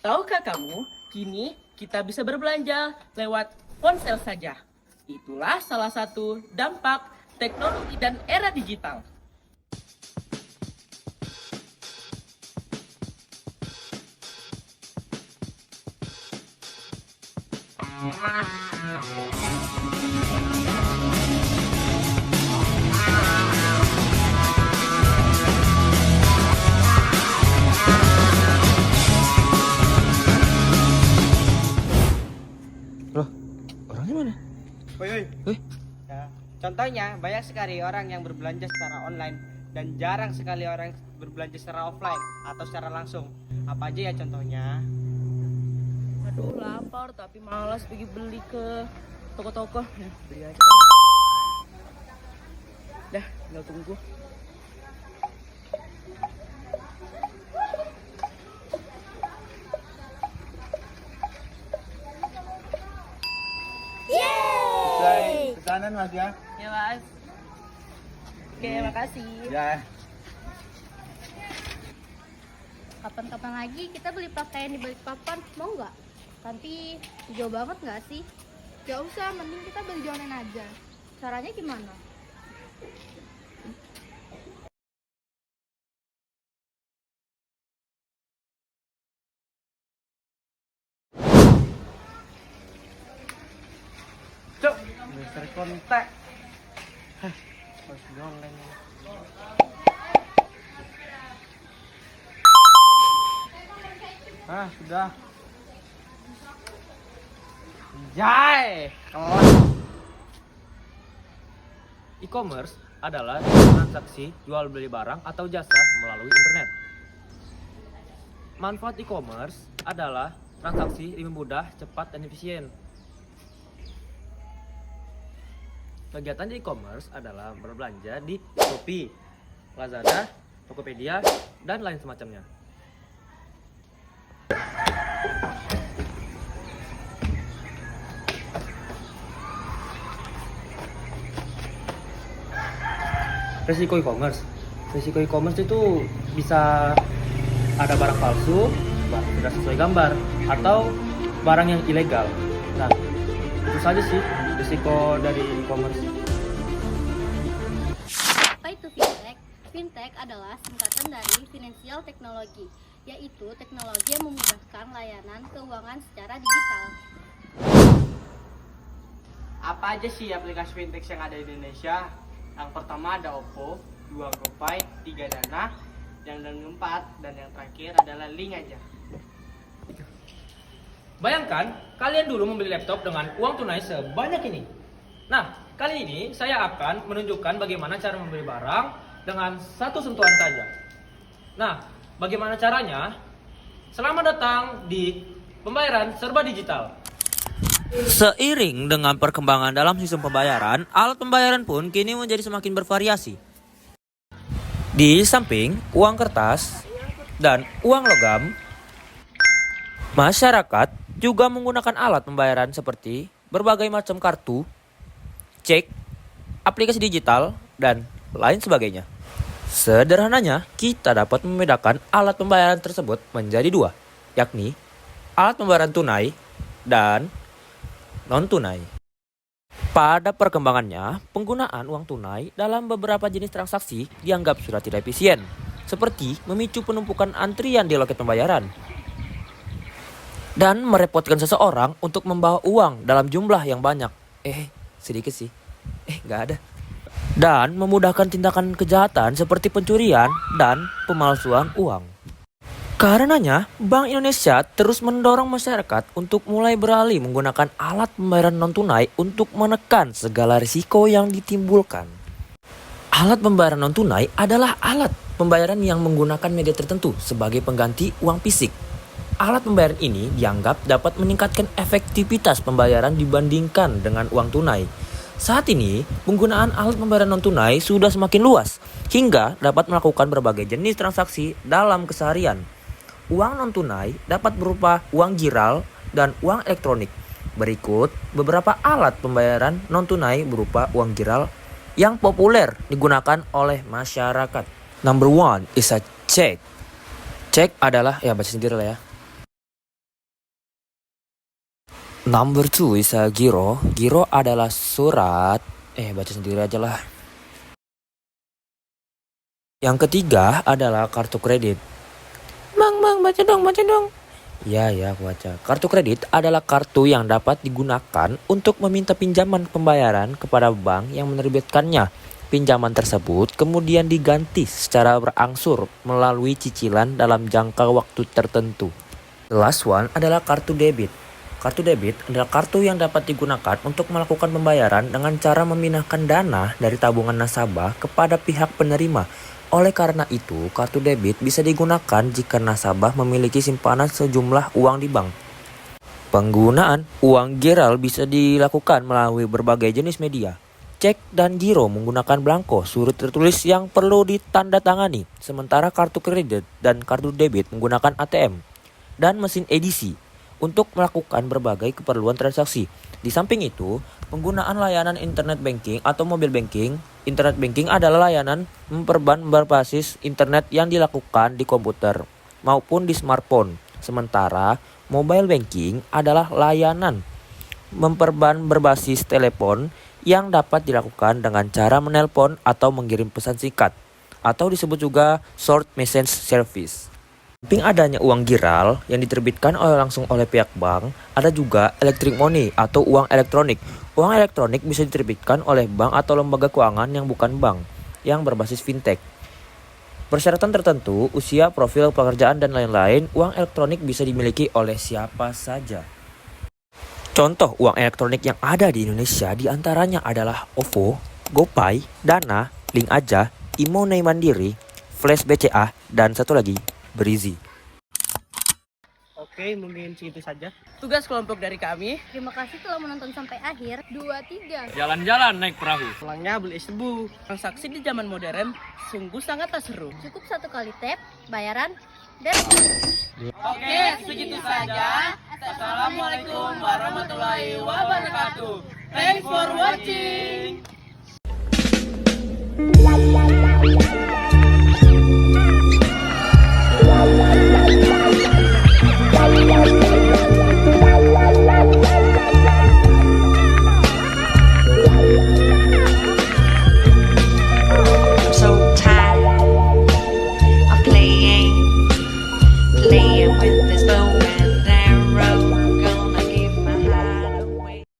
Tahukah kamu, kini kita bisa berbelanja lewat ponsel saja. Itulah salah satu dampak teknologi dan era digital. Loh, orangnya mana? Woi. Eh, Ya, contohnya banyak sekali orang yang berbelanja secara online dan jarang sekali orang berbelanja secara offline atau secara langsung. Apa aja ya contohnya? Aduh, lapar tapi malas pergi beli ke toko-toko. Ya, beli aja. Dah, tinggal tunggu. Pesanan Mas ya. Ya, Mas. Oke, makasih. Ya. Kapan-kapan lagi kita beli pakaian di Balikpapan, mau nggak? Tapi jauh banget nggak sih? Gak usah, mending kita beli di online aja. Caranya gimana? Cuk, Mister kontak. Harus beli online. Sudah. Jai. e-commerce adalah transaksi jual beli barang atau jasa melalui internet. Manfaat e-commerce adalah transaksi lebih mudah, cepat, dan efisien. Kegiatan di e-commerce adalah berbelanja di Shopee, Lazada, Tokopedia, dan lain semacamnya. Resiko e-commerce itu bisa ada barang palsu, barang tidak sesuai gambar, atau barang yang ilegal. Nah, itu saja sih risiko dari e-commerce. Apa itu fintech? Fintech adalah singkatan dari Financial Technology, yaitu teknologi yang memudahkan layanan keuangan secara digital. Apa aja sih aplikasi fintech yang ada di Indonesia? Yang pertama ada Oppo, 2 GoPay, 3 Dana, yang keempat dan yang terakhir adalah Link aja. Bayangkan, kalian dulu membeli laptop dengan uang tunai sebanyak ini. Nah, kali ini saya akan menunjukkan bagaimana cara membeli barang dengan satu sentuhan saja. Nah, bagaimana caranya? Selamat datang di pembayaran serba digital. Seiring dengan perkembangan dalam sistem pembayaran, alat pembayaran pun kini menjadi semakin bervariasi. Di samping uang kertas dan uang logam, masyarakat juga menggunakan alat pembayaran seperti berbagai macam kartu, cek, aplikasi digital, dan lain sebagainya. Sederhananya, kita dapat membedakan alat pembayaran tersebut menjadi dua, yakni alat pembayaran tunai dan non-tunai. Pada perkembangannya, penggunaan uang tunai dalam beberapa jenis transaksi dianggap sudah tidak efisien, seperti memicu penumpukan antrian di loket pembayaran dan merepotkan seseorang untuk membawa uang dalam jumlah yang banyak. Sedikit sih. Nggak ada. Dan memudahkan tindakan kejahatan seperti pencurian dan pemalsuan uang. Karenanya, Bank Indonesia terus mendorong masyarakat untuk mulai beralih menggunakan alat pembayaran non-tunai untuk menekan segala risiko yang ditimbulkan. Alat pembayaran non-tunai adalah alat pembayaran yang menggunakan media tertentu sebagai pengganti uang fisik. Alat pembayaran ini dianggap dapat meningkatkan efektivitas pembayaran dibandingkan dengan uang tunai. Saat ini, penggunaan alat pembayaran non-tunai sudah semakin luas, hingga dapat melakukan berbagai jenis transaksi dalam keseharian. Uang non-tunai dapat berupa uang giral dan uang elektronik. Berikut beberapa alat pembayaran non-tunai berupa uang giral yang populer digunakan oleh masyarakat. Number one is a check. Check adalah, baca sendiri lah ya. Number 2 is a giro. Giro adalah surat. Baca sendiri aja lah. Yang ketiga adalah kartu kredit. Bang, baca dong. Ya, aku baca. Kartu kredit adalah kartu yang dapat digunakan untuk meminta pinjaman pembayaran kepada bank yang menerbitkannya. Pinjaman tersebut kemudian diganti secara berangsur melalui cicilan dalam jangka waktu tertentu. The last one adalah kartu debit. Kartu debit adalah kartu yang dapat digunakan untuk melakukan pembayaran dengan cara memindahkan dana dari tabungan nasabah kepada pihak penerima. Oleh karena itu, kartu debit bisa digunakan jika nasabah memiliki simpanan sejumlah uang di bank. Penggunaan uang giral bisa dilakukan melalui berbagai jenis media. Cek dan giro menggunakan belangko surat tertulis yang perlu ditandatangani, sementara kartu kredit dan kartu debit menggunakan ATM dan mesin edisi untuk melakukan berbagai keperluan transaksi. Di samping itu, penggunaan layanan internet banking atau mobile banking. Internet banking adalah layanan memperban berbasis internet yang dilakukan di komputer maupun di smartphone. Sementara mobile banking adalah layanan memperban berbasis telepon yang dapat dilakukan dengan cara menelpon atau mengirim pesan singkat, atau disebut juga short message service. Samping adanya uang giral yang diterbitkan langsung oleh pihak bank, ada juga electronic money atau uang elektronik. Uang elektronik bisa diterbitkan oleh bank atau lembaga keuangan yang bukan bank, yang berbasis fintech. Persyaratan tertentu, usia, profil pekerjaan, dan lain-lain, uang elektronik bisa dimiliki oleh siapa saja. Contoh uang elektronik yang ada di Indonesia diantaranya adalah OVO, GoPay, Dana, Link Aja, Imoney Mandiri, Flash BCA, dan satu lagi, Brizi. Oke, mungkin segitu saja. Tugas kelompok dari kami. Terima kasih telah menonton sampai akhir. 2, 3. Jalan-jalan naik perahu. Pulangnya beli sebu. Transaksi di zaman modern sungguh sangat tak seru. Cukup 1 kali tap, bayaran, dan Oke, segitu saja. Assalamualaikum warahmatullahi wabarakatuh. Thanks for watching.